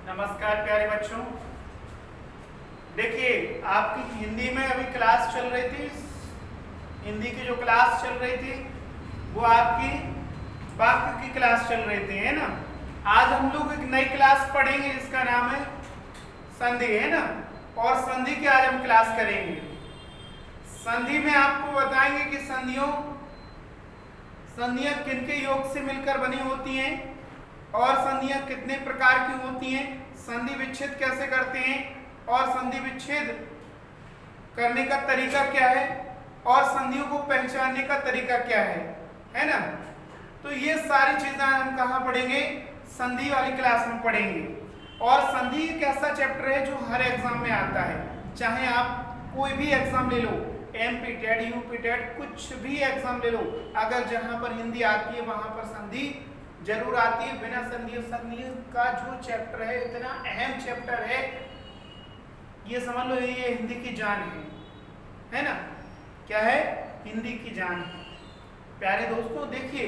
नमस्कार प्यारे बच्चों। देखिए, आपकी हिंदी में अभी क्लास चल रही थी। हिंदी की जो क्लास चल रही थी वो आपकी वाक्य की क्लास चल रही थी, है ना। आज हम लोग एक नई क्लास पढ़ेंगे जिसका नाम है संधि, है ना। और संधि की आज हम क्लास करेंगे। संधि में आपको बताएंगे कि संधियां किनके योग से मिलकर बनी होती हैं और संधियां कितने प्रकार की होती हैं, संधि विच्छेद कैसे करते हैं और संधि विच्छेद करने का तरीका क्या है और संधियों को पहचानने का तरीका क्या है ना। तो ये सारी चीजें हम कहाँ पढ़ेंगे, संधि वाली क्लास में पढ़ेंगे। और संधि एक ऐसा चैप्टर है जो हर एग्जाम में आता है, चाहे आप कोई भी एग्जाम ले लो, एमपी टेट, यूपी टेट, कुछ भी एग्जाम ले लो, अगर जहां पर हिंदी आती है वहां पर संधि जरूर आती है। बिना संधि का जो चैप्टर है, इतना अहम चैप्टर है, ये समझ लो ये हिंदी की जान है ना। क्या है? हिंदी की जान है। प्यारे दोस्तों, देखिए,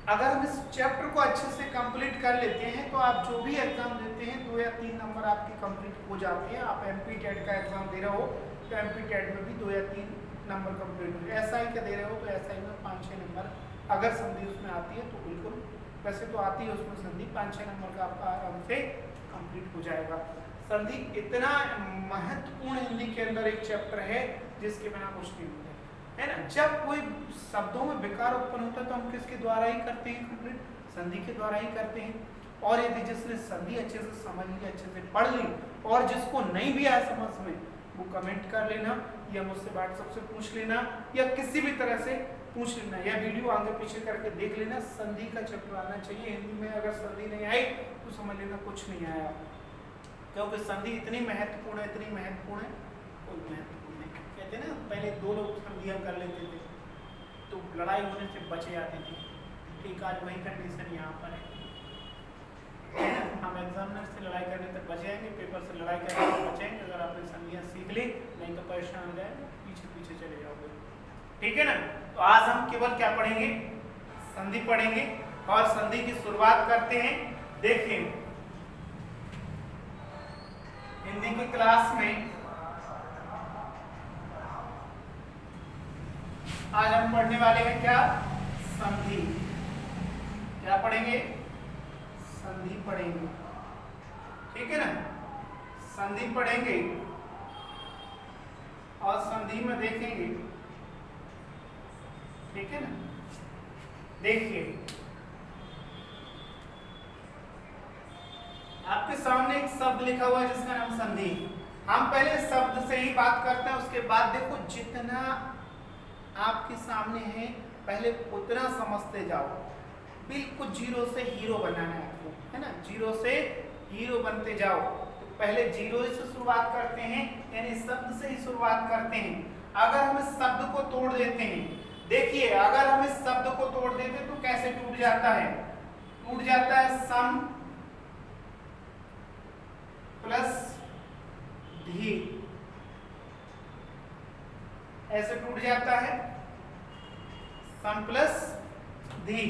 अगर हम इस चैप्टर को अच्छे से कंप्लीट कर लेते हैं तो आप जो भी एग्जाम देते हैं 2 या 3 नंबर आपके कंप्लीट हो जाते हैं। आप एमपी टेट का एग्जाम दे रहे हो तो एमपी टेट में भी 2 या 3 नंबर कंप्लीट हो जाए। एसआई का दे रहे हो तो एसआई में 5-6 नंबर अगर संधि उसमें आती है तो बिल्कुल, वैसे तो आती है उसमें संधि, 5-6 नंबर का आपका आराम से कंप्लीट हो जाएगा। संधि इतना महत्वपूर्ण हिंदी के अंदर एक चैप्टर है जिसके बिना कुछ नहीं होता है ना। जब कोई शब्दों में विकार उत्पन्न होता है तो हम किसके द्वारा ही करते हैं कंप्लीट? संधि के द्वारा ही करते हैं। और यदि जिसने संधि अच्छे से समझ ली, अच्छे से पढ़ ली, और जिसको नहीं भी आया समझ में, वो कमेंट कर लेना या मुझसे व्हाट्सएप से पूछ लेना या किसी भी तरह से पूछ लेना या वीडियो आगे पीछे करके देख लेना। संधि का चैप्टर आना चाहिए हिंदी में। अगर संधि नहीं आई तो समझ लेना कुछ नहीं आया, क्योंकि संधि इतनी महत्वपूर्ण है, इतनी महत्वपूर्ण है, कोई महत्वपूर्ण नहीं। कहते हैं ना, पहले 2 लोग संधियां कर लेते थे तो लड़ाई होने से बचे जाते थे। ठीक, आज वही कंडीशन यहाँ पर है। हम एग्जामिनर से लड़ाई करने तक बच जाएंगे, पेपर से लड़ाई करने तक बचेंगे अगर आपने संधियां सीख ली, नहीं तो परेशान हो जाएंगे, पीछे पीछे चले जाओगे। ठीक है ना। तो आज हम केवल क्या पढ़ेंगे? संधि पढ़ेंगे। और संधि की शुरुआत करते हैं। देखिए, हिंदी की क्लास में आज हम पढ़ने वाले हैं क्या? संधि। क्या पढ़ेंगे? संधि पढ़ेंगे। ठीक है ना। संधि पढ़ेंगे और संधि में देखेंगे। ठीक है ना। देखिए, आपके सामने एक शब्द लिखा हुआ है जिसका नाम संधि। हम पहले शब्द से ही बात करते हैं, उसके बाद देखो जितना आपके सामने है पहले उतना समझते जाओ। बिल्कुल जीरो से हीरो बनाना है आपको, है ना। जीरो से हीरो बनते जाओ। तो पहले जीरो से शुरुआत करते हैं, यानी शब्द से ही शुरुआत करते हैं। अगर हम इस शब्द को तोड़ देते हैं, देखिए, अगर हम इस शब्द को तोड़ देते हैं तो कैसे टूट जाता है? टूट जाता है सम प्लस धी, ऐसे टूट जाता है सम प्लस धी।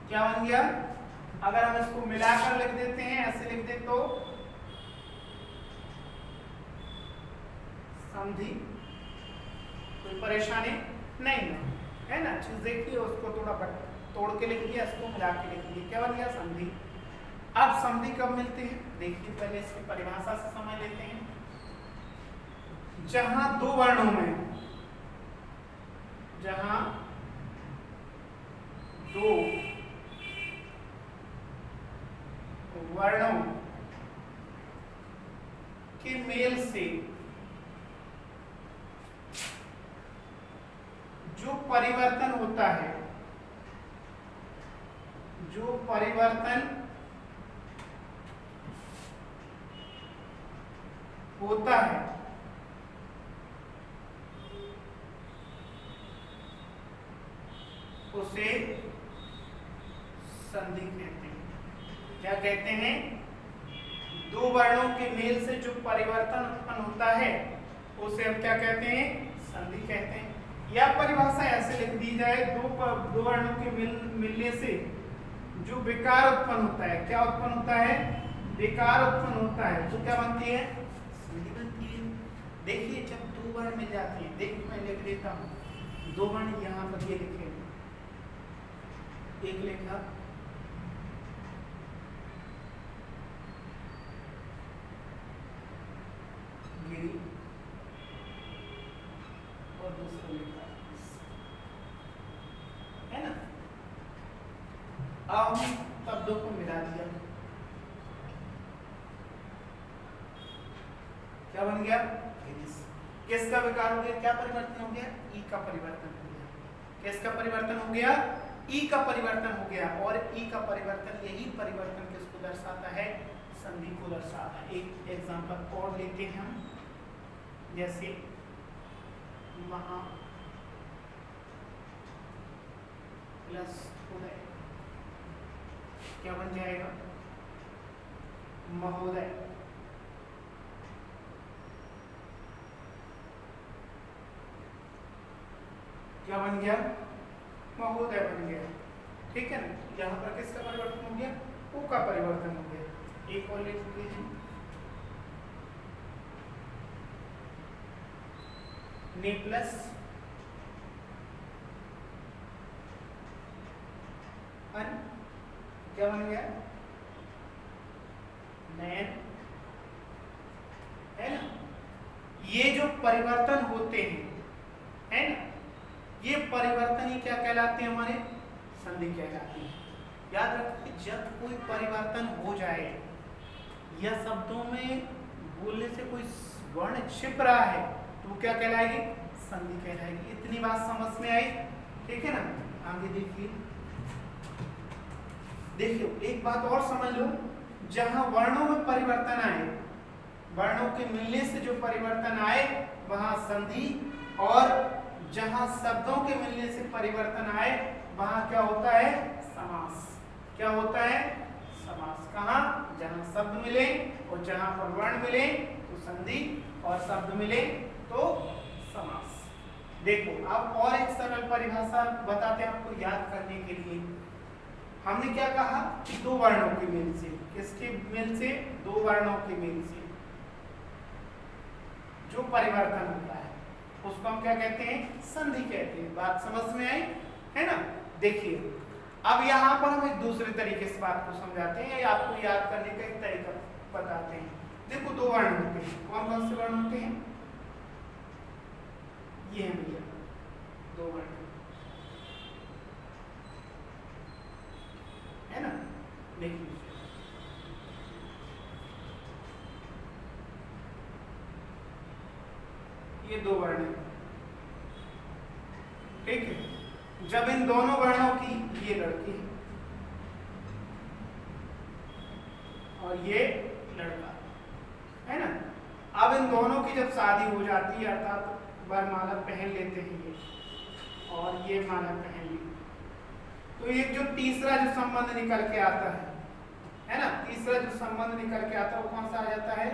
क्या बन गया? अगर हम इसको मिलाकर लिख देते हैं, ऐसे लिख दे तो संधि, कोई परेशानी नहीं है ना। चीज देखिए, उसको थोड़ा तोड़ के लिख दिया, इसको मिला के लिख दिया, क्या बन गया? संधि। अब संधि कब मिलती है? देखिए, पहले इसकी परिभाषा से समझ लेते हैं। जहां 2 वर्णों में, जहां 2 वर्णों के मेल से जो परिवर्तन होता है, जो परिवर्तन होता है, उसे संधि कहते हैं। क्या कहते हैं? 2 वर्णों के मेल से जो परिवर्तन उत्पन्न होता है उसे हम क्या कहते हैं? संधि कहते हैं। या परिभाषा ऐसे लिख दी जाए, 2 वर्णों के मिलने से जो विकार उत्पन्न होता है, क्या उत्पन्न होता है? विकार उत्पन्न होता है तो क्या बनती है, संधि बनती है। देखिए जब दो वर्ण मिल जाते हैं, देखिए मैं लिख देता हूँ, दो वर्ण यहाँ पर ये लिखे, एक लिखा गिरी और दूसरा लिखा है ना। अब शब्दों को मिला दिया, क्या बन गया, किसका विकार हो गया, क्या परिवर्तन हो गया, ई का परिवर्तन हो गया। किसका परिवर्तन हो गया, ई का परिवर्तन हो गया। और ई का परिवर्तन, यही परिवर्तन किसको दर्शाता है, संधि को दर्शाता है। एक एग्जांपल और लेते हैं हम, जैसे महा प्लस उदय, क्या बन जाएगा, महोदय। क्या बन गया, महोदय बन गया। ठीक है ना, यहाँ पर किसका परिवर्तन हो गया, ऊ का परिवर्तन हो गया। एक और लिखते हैं, ने प्लस अन, क्या बन गया, नयन, है ना। ये जो परिवर्तन होते हैं, है ना, ये परिवर्तन ही क्या कहलाते हैं, हमारे संधि कहलाती है। याद रखिए जब कोई परिवर्तन हो जाए या शब्दों में बोलने से कोई वर्ण छिप रहा है तो क्या कहलाएगी, संधि कहलाएगी। इतनी बात समझ में आई, ठीक है ना। आगे देखिए, देखिए एक बात और समझ लो, जहां वर्णों में परिवर्तन आए, वर्णों के मिलने से जो परिवर्तन आए वहां संधि, और जहां शब्दों के मिलने से परिवर्तन आए वहां क्या होता है, समास। क्या होता है, समास। कहां, जहां शब्द मिले और जहां पर वर्ण मिले तो संधि, और शब्द मिले तो समास। देखो अब और एक सरल परिभाषा बताते हैं आपको याद करने के लिए। हमने क्या कहा, दो वर्णों के मेल से, किसके मेल से, दो वर्णों के मेल से जो परिवर्तन होता है उसको हम क्या कहते हैं, संधि कहते हैं। बात समझ में आई, है ना। देखिए अब यहाँ पर हम एक दूसरे तरीके से बात को समझाते हैं, या आपको याद करने का एक तरीका बताते हैं। देखो दो वर्ण होते हैं, कौन कौन से वर्ण होते हैं, ये है भैया दो वर्ण, है ना। देख लीजिए, ये दो वर्ण है, ठीक है। जब इन दोनों वर्णों की, ये लड़की और ये लड़का, है ना। अब इन दोनों की जब शादी हो जाती है, अर्थात वरमाला पहन लेते हैं ये, और ये माला पहन ली, तो एक जो तीसरा जो संबंध निकल के आता है ना, तीसरा जो संबंध निकल के आता है वो कौन सा आ जाता है,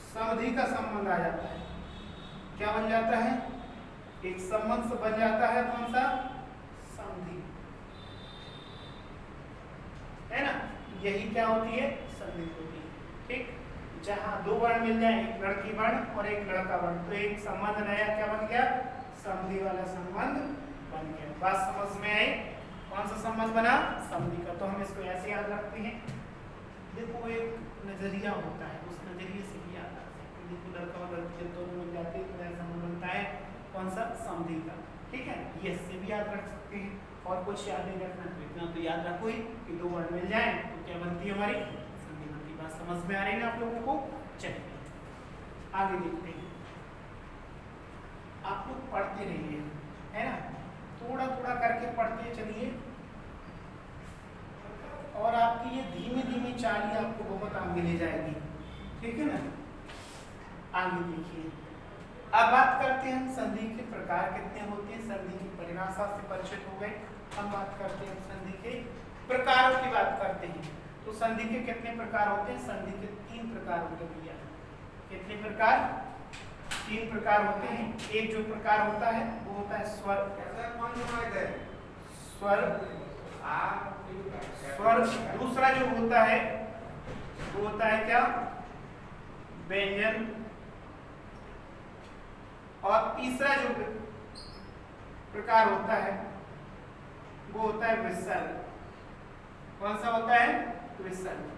संधि का संबंध आ जाता है। क्या बन जाता है, एक संबंध से बन जाता है, कौन सा, संधि, है ना। यही क्या होती है, संधि होती है। ठीक, जहां दो वर्ण मिल जाए, एक लड़की वर्ण और एक लड़का वर्ण, तो एक संबंध नया क्या बन गया, संधि वाला संबंध बन गया। बात समझ में आई, कौन सा संबंध बना, संधि का। तो हम इसको ऐसे याद रखते हैं। देखो एक नजरिया होता है, उस नजरिए से भी याद रखते हैं। देखो लड़का और लड़की जब दोनों मिल जाते हैं तो ऐसा संबंध बनता है, कौन सा, संधि का। ठीक है, ये इससे भी याद रख सकते हैं। और कुछ याद नहीं रखना तो इतना तो याद रखो ही कि दो वर्ण मिल जाए तो क्या बनती है, हमारी संधि बनती है। बात समझ में आ रही है ना आप लोगों को। चलिए आगे देखते हैं। आप लोग पढ़ते रहिए, है ना, थोड़ा थोड़ा करके पढ़ते चलिए, और आपकी ये धीमी धीमी चाल ही आपको बहुत आगे ले जाएगी। ठीक है ना। आगे देखिए, अब बात करते हैं हम संधि के प्रकार कितने होते हैं। संधि की परिभाषा से परिचित हो गए, हम बात करते हैं संधि के प्रकारों की बात करते हैं। तो संधि के कितने प्रकार होते हैं, संधि के 3 प्रकार होते हैं भैया। कितने प्रकार, 3 प्रकार होते हैं। एक जो प्रकार होता है वो होता है स्वर, स्वर स्वर दूसरा जो होता है वो होता है क्या, व्यंजन। और तीसरा जो प्रकार होता है वो होता है विसर्ग। कौन सा होता है, विसर्ग।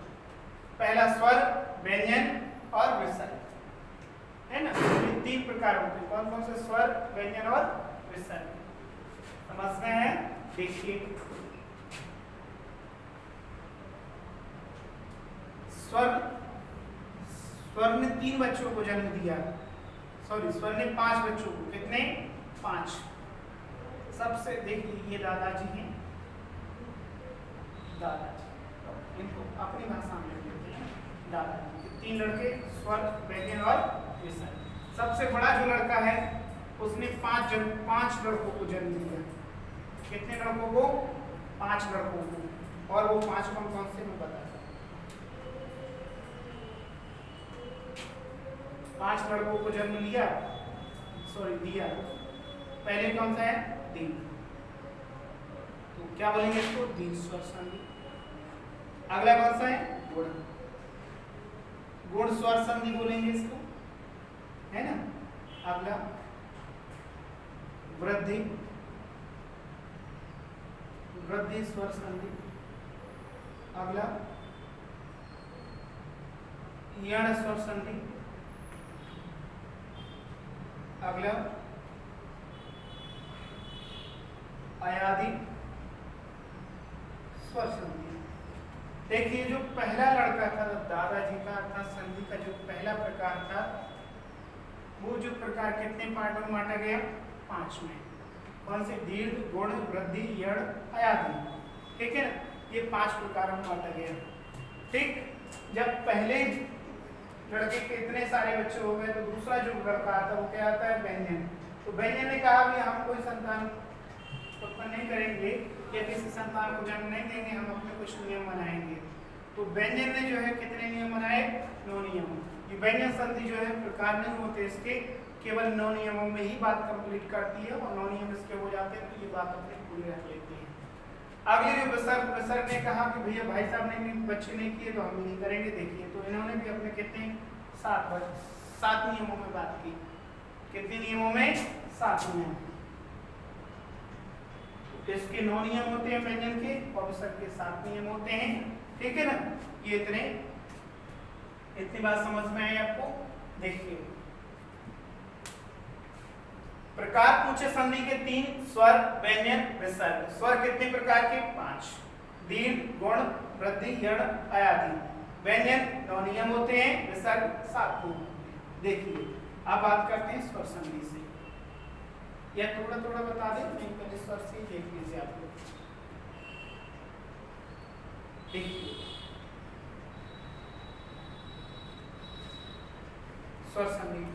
पहला स्वर, व्यंजन और विसर्ग, है ना। ये तीन प्रकार होते हैं। कौन कौन से स्वर, व्यंजन और विसर्ग, समझ में है। देखिए स्वर ने 3 बच्चों को जन्म दिया, सॉरी स्वर ने 5 बच्चों को, कितने, 5। सबसे देखिए ये दादाजी हैं, दादाजी, इनको अपनी भाषा में लेते हैं दादाजी। 3 लड़के, स्वर, व्यंजन और विसर्ग। सबसे बड़ा जो लड़का है उसने 5 लड़कों को जन्म दिया। कितने लड़कों को, 5 लड़कों को। और वो 5 कौन कौन से मैं बता, 5 लड़कों को जन्म लिया, सॉरी दिया। पहले कौन सा है, दीन। तो क्या बोलेंगे इसको, दीन स्वर संधि। अगला कौन सा है, गुण। गुण स्वर संधि बोलेंगे इसको, है ना। अगला वृद्धि, वृद्धि स्वर संधि। अगला यण स्वर संधि। अगला अयादि स्वर संधि। देखिए जो पहला लड़का था दादाजी का अर्थात संधि का जो पहला प्रकार था, वो जो प्रकार कितने पार्ट में बांटा गया, 5 में। कौन से, दीर्घ, गुण, वृद्धि, यण, अयादि, ठीक है ना। ये 5 प्रकारों में बांटा गया। ठीक, जब पहले लड़के के इतने सारे बच्चे हो गए तो दूसरा जो लड़का आता है वो क्या आता है, व्यंजन। तो व्यंजन ने कहा कि हम कोई संतान उत्पन्न नहीं करेंगे या किसी संतान को जन्म नहीं देंगे, हम अपने कुछ नियम बनाएंगे। तो व्यंजन ने जो है कितने नियम बनाए, 9 नियम। ये व्यंजन संधि जो है प्रकार नहीं होते इसके, केवल 9 नियमों में ही बात कंप्लीट करती है। और 9 नियम इसके हो जाते हैं तो ये बात अपनी पूरी रख लेती है। अगले जो विसर्ग ने कहा कि भैया भाई साहब ने बच्चे नहीं किए तो हम भी नहीं करेंगे। देखिए तो इन्होंने भी अपने कितने 7 नियमों में बात की। कितने नियमों में, 7 नियम। इसके 9 नियम होते हैं व्यंजन के, और विसर्ग के 7 नियम होते हैं, ठीक है ना। ये इतनी बात समझ में आई आपको। देखिए प्रकार पूछे संधि के 3, स्वर, व्यंजन, विसर्ग। स्वर कितने प्रकार के, 5, दीर्घ, गुण, वृद्धि, यण, अयादि। व्यंजन 9 नियम होते हैं, विसर्ग 7 नियम। देखिए अब बात करते हैं स्वर संधि से, या थोड़ा थोड़ा बता दें, नहीं पहले स्वर से देख लीजिए आप लोग। देखिए स्वर संधि,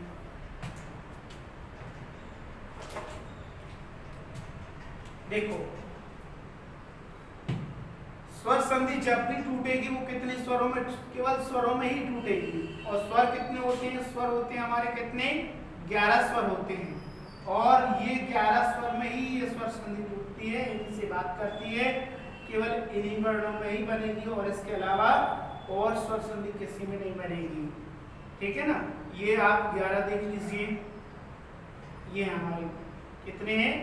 देखो स्वर संधि जब भी टूटेगी वो कितने स्वरों में, केवल स्वरों में ही टूटेगी। और स्वर कितने होते हैं, स्वर होते हैं हमारे कितने, 11 स्वर होते हैं। और ये 11 स्वर में ही ये स्वर संधि टूटती है, इन्हीं से बात करती है। केवल इन्हीं वर्णों में ही बनेगी और इसके अलावा और स्वर संधि किसी में नहीं बनेगी, ठीक है ना। ये आप 11 देख लीजिए, ये हमारे कितने हैं,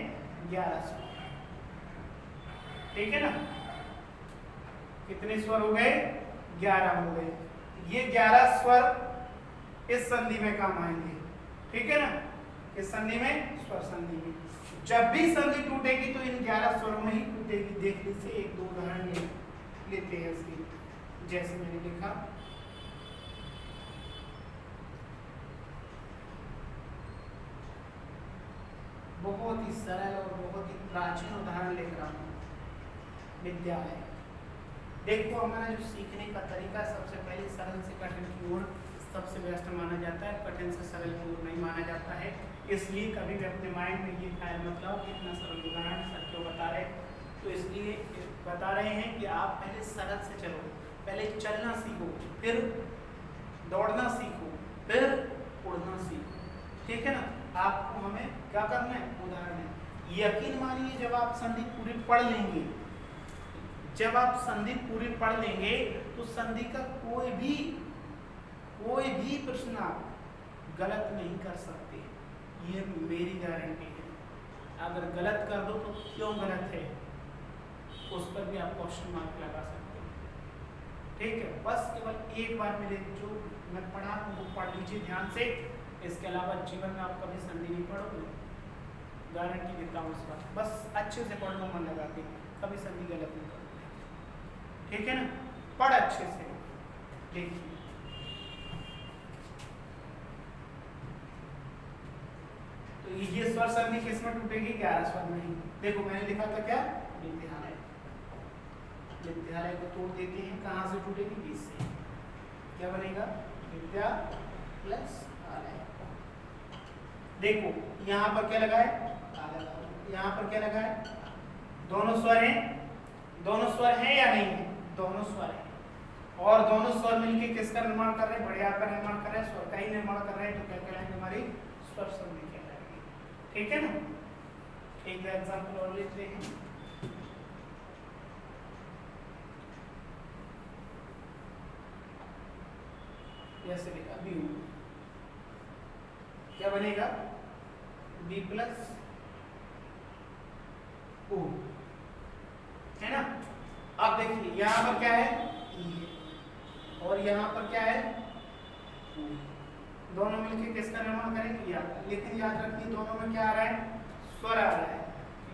11 स्वर, ठीक है ना। कितने स्वर हो गए, 11 हो गए। ये 11 स्वर इस संधि में काम आएंगे, ठीक है ना। इस संधि में, स्वर संधि में जब भी संधि टूटेगी तो इन 11 स्वरों में ही टूटेगी। देख लीजिए, 1-2 उदाहरण लेते हैं इसके। जैसे मैंने लिखा, बहुत ही सरल और बहुत ही प्राचीन उदाहरण लिख रहा हूँ, विद्यालय। देखो हमारा जो सीखने का तरीका, सबसे पहले सरल से कठिन की ओर सबसे बेस्ट माना जाता है, कठिन से सरल की ओर नहीं माना जाता है। इसलिए कभी भी अपने माइंड में ये ख्याल मत लाओ कि इतना सरल उदाहरण सर क्यों बता रहे, तो इसलिए बता रहे हैं कि आप पहले सरल से चलो, पहले चलना सीखो, फिर दौड़ना सीखो, फिर उड़ना सीखो, ठीक है ना। आपको हमें क्या करना है, उदाहरण। यकीन मानिए जब आप संधि पूरी पढ़ लेंगे, जब आप संधि पूरी पढ़ लेंगे तो संधि का कोई भी प्रश्न आप गलत नहीं कर सकते, ये मेरी गारंटी है। अगर गलत कर दो तो क्यों गलत है उस पर भी आप क्वेश्चन मार्क लगा सकते हैं। ठीक है, बस केवल एक बार मेरे जो मैं पढ़ा वो पढ़ लीजिए ध्यान से, इसके अलावा जीवन में आप कभी संधि नहीं पढ़ोगे, गारंटी देता हूँ इस बात। बस अच्छे से पढ़ लो मन लगा के, कभी संधि गलत नहीं करोगे। ठीक है ना, पढ़ अच्छे से। देखिए तो ये स्वर संधि किसमें टूटेगी? 11 स्वर में ही। देखो मैंने लिखा था क्या, विद्यालय, विद्यालय को तोड़ देते हैं, कहाँ से टूटेगी? 20 से। क्या बनेगा? विद्या प्लस आलय। देखो यहाँ पर क्या लगा है? यहाँ पर क्या लगा है? दोनों स्वर हैं, दोनों स्वर हैं या नहीं है? दोनों स्वर हैं, और दोनों स्वर मिलके किसका निर्माण कर रहे हैं? बड़े आ का निर्माण कर रहे हैं, स्वर का ही निर्माण कर रहे हैं, तो क्या कहलाएंगे? हमारी स्वर संधि कहलाएगी। ठीक है ना, एक एग्जाम्पल और लेते हैं। जैसे लिखा बी, क्या बनेगा? बी प्लस ओ, है ना। अब देखिए यहाँ पर क्या है? ई, और यहाँ पर क्या है? ओ। दोनों मिलके किसका निर्माण करेंगे? या। लेकिन याद रखिए दोनों में क्या आ रहा है? स्वर आ रहा है।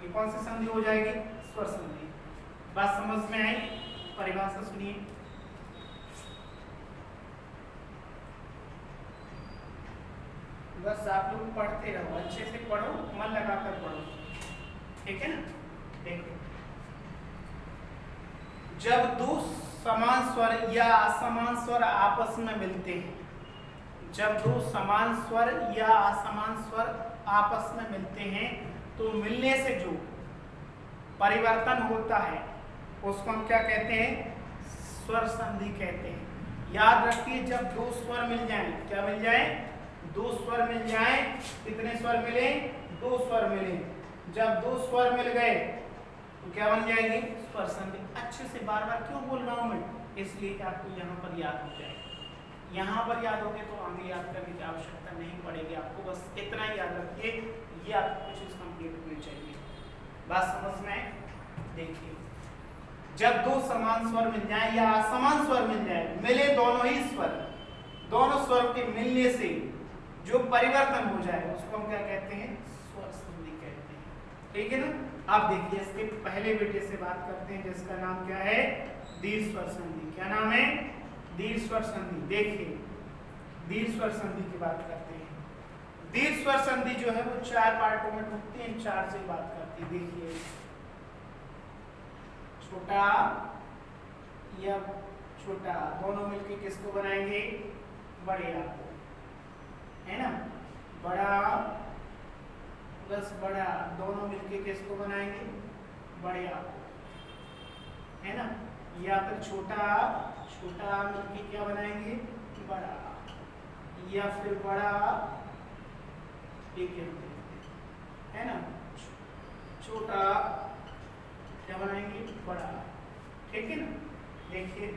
ये कौन सी संधि हो जाएगी? स्वर संधि। बात समझ में आई? परिभाषा सुनिए। बस आप लोग पढ़ते रहो, अच्छे से पढ़ो, मन लगाकर पढ़ो। ठीक है ना। देखो जब दो समान स्वर या असमान स्वर आपस में मिलते हैं, जब दो समान स्वर या असमान स्वर आपस में मिलते हैं तो मिलने से जो परिवर्तन होता है उसको हम क्या कहते हैं? स्वर संधि कहते हैं। याद रखिए जब दो स्वर मिल जाएं, क्या मिल जाए? दो स्वर मिल जाएं। कितने स्वर मिले? दो स्वर मिले। जब दो स्वर मिल गए तो क्या बन जाएगी? स्वर संधि। अच्छे से बार बार क्यों बोल रहा हूं मैं? इसलिए कि आपको यहाँ पर याद हो जाए। यहाँ पर याद हो गए तो आगे याद करने की आवश्यकता नहीं पड़ेगी आपको, बस इतना ही याद रखिए, ये आपको चीज कंप्लीट होनी चाहिए। बात समझ में? देखिए जब दो समान स्वर मिल जाए या असमान स्वर मिल जाए, मिले दोनों ही स्वर, दोनों स्वर के मिलने से जो परिवर्तन हो जाए उसको हम क्या कहते हैं? स्वर संधि कहते हैं। ठीक है ना। अब देखिए इसके पहले बेटे से बात करते हैं जिसका नाम क्या है? दीर्घ स्वर संधि। क्या नाम है? दीर्घ स्वर संधि। देखिए दीर्घ स्वर संधि की बात करते हैं। दीर्घ स्वर संधि जो है वो 4 पार्टों में टूटती है, 4 से बात करती है। देखिए छोटा या छोटा दोनों मिलके किसको बनाएंगे? बड़े आ को, है ना। बड़ा प्लस बड़ा दोनों मिलके किसको बनाएंगे? बड़े आ को, है ना। या फिर छोटा छोटा मिलके क्या बनाएंगे? बड़ा, या फिर बड़ा एक है ना, छोटा क्या बनाएंगे? बड़ा। ठीक है ना। देखिए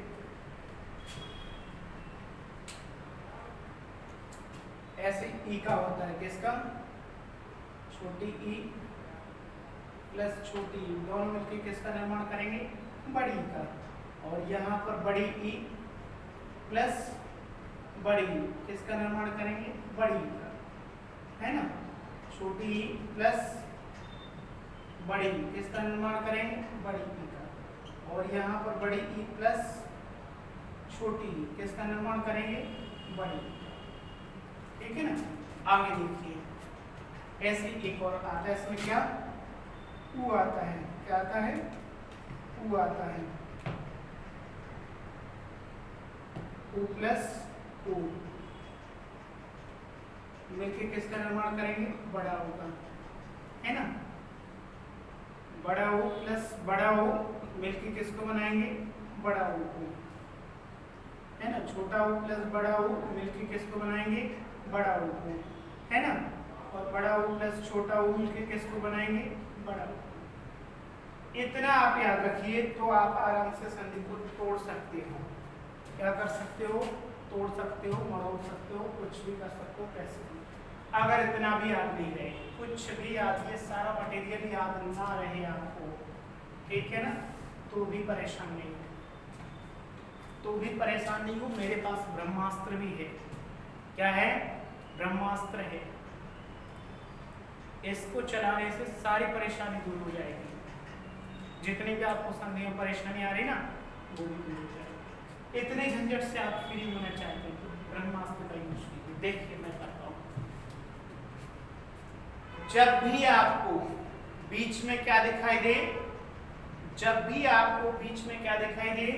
ऐसे ई का होता है, किसका? छोटी ई प्लस छोटी ई दोनों मिलकर किसका निर्माण करेंगे? बड़ी का। और यहाँ पर बड़ी ई प्लस बड़ी ई किसका निर्माण करेंगे? बड़ी का, है ना। छोटी ई प्लस बड़ी ई किसका निर्माण करेंगे? बड़ी ई का। और यहाँ पर बड़ी ई प्लस छोटी ई किसका निर्माण करेंगे? बड़ी ई का। ठीक है ना। आगे देखिए ऐसे एक और आता है, इसमें क्या? ऊ आता है। क्या आता है? ऊ आता है। ऊ प्लस ऊ मिलके किसका निर्माण करेंगे? बड़ा ऊ का, है ना। बड़ा ऊ प्लस बड़ा ऊ मिलके किसको बनाएंगे? बड़ा ऊ को, है ना। छोटा ऊ प्लस बड़ा ऊ मिलके किसको बनाएंगे? बड़ा ऊ को, है ना। और बड़ा ऊ प्लस छोटा ऊ मिलके किसको बनाएंगे? बड़ा ऊ। इतना आप याद रखिए तो आप आराम से संधि को तोड़ सकते हो। क्या कर सकते हो? तोड़ सकते हो, मरोड़ सकते हो, कुछ भी कर सकते हो, कैसे भी। अगर इतना भी याद नहीं रहे, कुछ भी याद, ये सारा मटेरियल याद ना रहे आपको, ठीक है ना, तो भी परेशान नहीं हो, तो भी परेशान नहीं हो। मेरे पास ब्रह्मास्त्र भी है। क्या है? ब्रह्मास्त्र है। इसको चलाने से सारी परेशानी दूर हो जाएगी। जितनी भी आपको संधि में परेशानी आ रही ना, वो भी दूर हो जाएगी। इतने झंझट से आप फ्री होना चाहते हैं तो ब्रह्मास्त्र का यूज कीजिए। देखिए मैं करता हूं। जब भी आपको बीच में क्या दिखाई दे, जब भी आपको बीच में क्या दिखाई दे,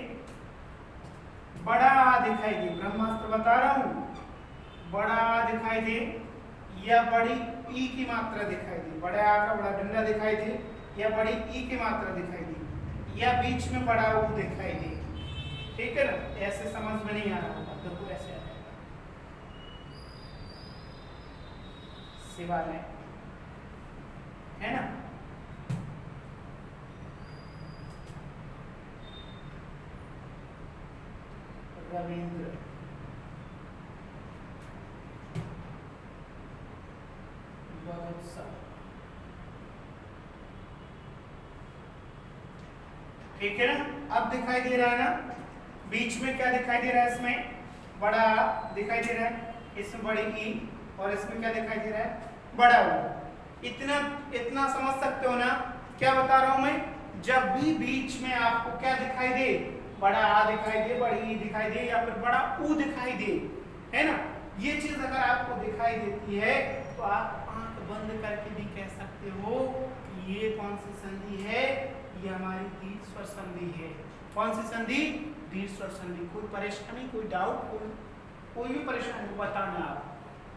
बड़ा दिखाई दे, ब्रह्मास्त्र बता रहा हूं, बड़ा दिखाई दे या बड़ी ई की मात्रा दिखाई दे, बड़ा आ का बड़ा डंडा दिखाई दे या बड़ी ई की मात्रा दिखाई दे या बीच में बड़ा ऊ दिखाई दे, ठीक है ना, ऐसे समझ में नहीं आ रहा होगा, देखो ऐसे आ जाएगा। शिवालय है ना, रविंद्र, ठीक है ना। अब दिखाई दे रहा है ना, बीच में क्या दिखाई दे रहा है, इसमें बड़ा दिखाई दे रहा है, इसमें बड़ी ई, और इसमें क्या दिखाई दे रहा है, बड़ा ऊ। इतना समझ सकते हो ना। क्या बता रहा हूं मैं? जब भी बीच में आपको क्या दिखाई दे, बड़ा आ दिखाई दे, बड़ी ई दिखाई दे या फिर बड़ा ऊ दिखाई दे, है ना, ये चीज अगर आपको दिखाई देती है तो आप आंख बंद करके भी कह सकते हो कि ये कौन सी संधि है, ये हमारी दीर्घ स्वर संधि है। कौन सी संधि? दीर्घ स्वर संधि। कोई परेशानी, कोई डाउट, कोई भी परेशानी बताना आप,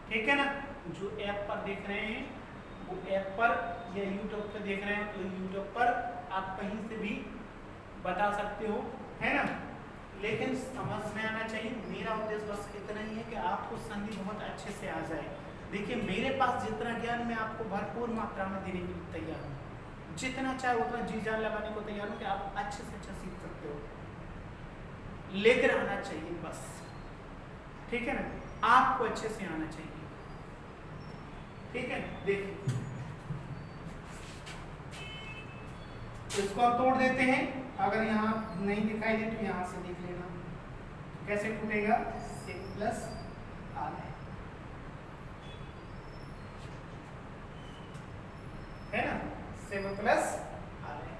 ठीक है ना। जो ऐप पर देख रहे हैं वो ऐप पर या यूट्यूब पे देख रहे हैं तो यूट्यूब पर आप कहीं से भी बता सकते हो, है ना, लेकिन समझ में आना चाहिए। मेरा उद्देश्य बस इतना ही है कि आपको संधि बहुत अच्छे से आ जाए। देखिए मेरे पास जितना ज्ञान, मैं आपको भरपूर मात्रा में देने के लिए तैयार हूँ, जितना चाहे उतना जी जान लगाने को तैयार हूं कि आप अच्छे से अच्छा सीख सकते हो, लेकर आना चाहिए बस, ठीक है ना, आपको अच्छे से आना चाहिए, ठीक है। देखिए इसको आप तोड़ देते हैं। अगर यहाँ नहीं दिखाई दे तो यहाँ से देख लेना कैसे टूटेगा, से प्लस आर है ना, सेवन प्लस आ रहे,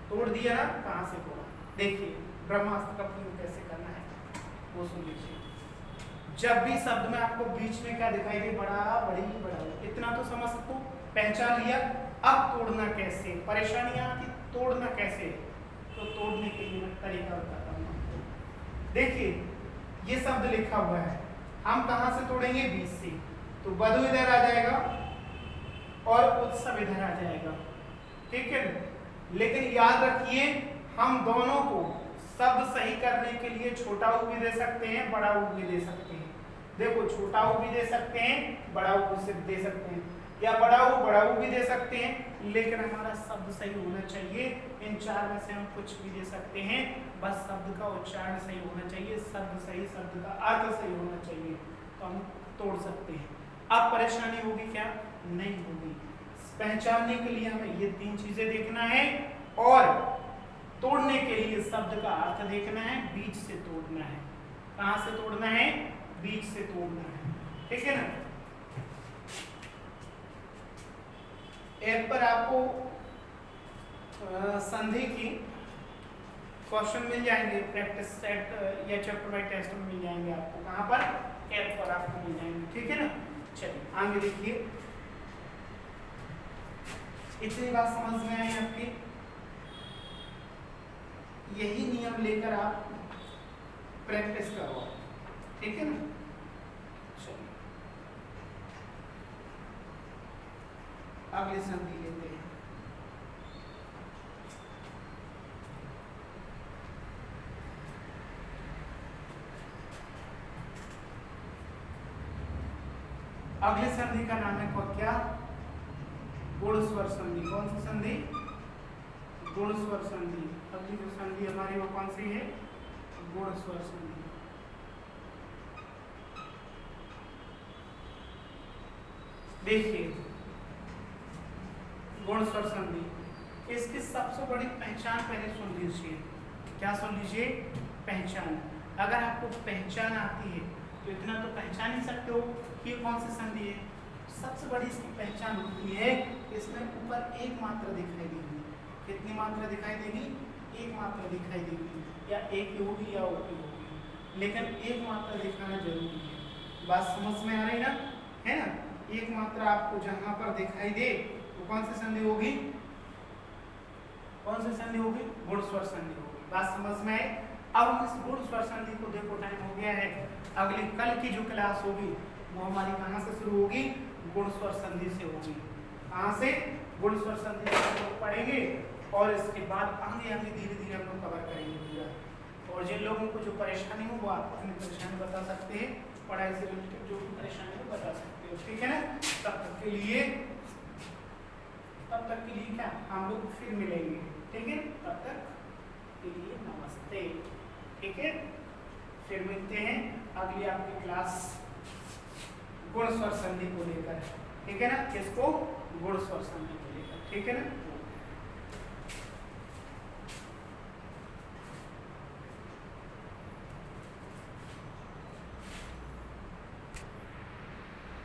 तोड़ दिया ना, कहां से तोड़ा, देखिए ब्रह्मास्त्र का प्रयोग कैसे करना है वो सुन लीजिए। जब भी शब्द में आपको बीच में क्या दिखाई दे, बड़ा बड़ी बड़ा, इतना तो समझ सकते हो, पहचान लिया। अब तोड़ना कैसे, परेशानियां आती, तोड़ना कैसे, तो तोड़ने के लिए मैं तरीका बताता हूँ। देखिए ये शब्द लिखा हुआ है, हम कहां से तोड़ेंगे, बीच से, तो बधु इधर आ जाएगा और उत्सव इधर आ जाएगा, ठीक है। लेकिन याद रखिए हम दोनों को शब्द सही करने के लिए छोटा ऊ भी दे सकते हैं, बड़ा ऊ भी दे सकते हैं। देखो छोटा ऊ भी दे सकते हैं, बड़ा ऊ भी दे सकते हैं, या बड़ा ऊ भी दे सकते हैं, लेकिन हमारा शब्द सही होना चाहिए। इन चार में से हम कुछ भी दे सकते हैं, बस शब्द का उच्चारण सही होना चाहिए, शब्द सही, शब्द का अर्थ सही होना चाहिए, तो हम तोड़ सकते हैं। अब परेशानी होगी क्या? नहीं होगी। पहचानने के लिए हमें ये तीन चीजें देखना है और तोड़ने के लिए शब्द का अर्थ देखना है, बीच से तोड़ना है। कहां से तोड़ना है? बीच से तोड़ना है, ठीक है ना। ऐप पर आपको संधि की क्वेश्चन मिल जाएंगे, प्रैक्टिस सेट या चैप्टर बाय टेस्ट में मिल जाएंगे आपको। कहां पर? ऐप पर आपको मिल जाएंगे, ठीक है ना। चलिए आगे देखिए, इतनी बात समझ में आई आपकी? यही नियम लेकर आप प्रैक्टिस करो, ठीक है ना। चलिए अगली संधि लेते हैं। अगली संधि का नाम है क्या? गुण स्वर संधि। कौन सी संधि? गुण स्वर संधि। अगली जो संधि हमारी वो कौन सी है? गुण स्वर संधि। देखिए गुण स्वर संधि, इसकी सबसे बड़ी पहचान पहले सुन लीजिए। क्या सुन लीजिए? पहचान। अगर आपको पहचान आती है तो इतना तो पहचान ही सकते हो कि ये कौन सी संधि है। सबसे बड़ी इसकी पहचान होती है, इसमें ऊपर एक मात्रा दिखाई देगी। कितनी मात्रा दिखाई देगी? एक मात्रा दिखाई देगी, या एक होगी या ओपी होगी, लेकिन एक मात्रा दिखाना जरूरी है। बात समझ में आ रही ना? है ना? एक मात्रा आपको जहां पर दिखाई दे वो कौन सी संधि होगी? कौन सी संधि होगी? गुण स्वर संधि होगी। बात समझ में आए? अब हम इस गुण स्वर संधि को, देखो टाइम हो गया है, अगली कल की जो क्लास होगी वो हमारी कहाँ से शुरू होगी? गुण स्वर संधि से होगी। कहाँ से? गुण स्वर संधि से हम लोग पढ़ेंगे और इसके बाद आगे आगे धीरे धीरे हम लोग कवर करेंगे पूरा। और जिन लोगों को जो परेशानी हो वो आप अपनी परेशानी बता सकते हैं, पढ़ाई से रिलेटेड जो भी परेशानी हो बता सकते हो, ठीक है ना? तब तक के लिए क्या, हम लोग फिर मिलेंगे, ठीक है? तब तक के लिए नमस्ते, ठीक है? फिर मिलते हैं अगली आपकी क्लास गुण स्वर संधि को लेकर, ठीक है ना? किसको? गुण स्वर संधि को लेकर, ठीक है ना?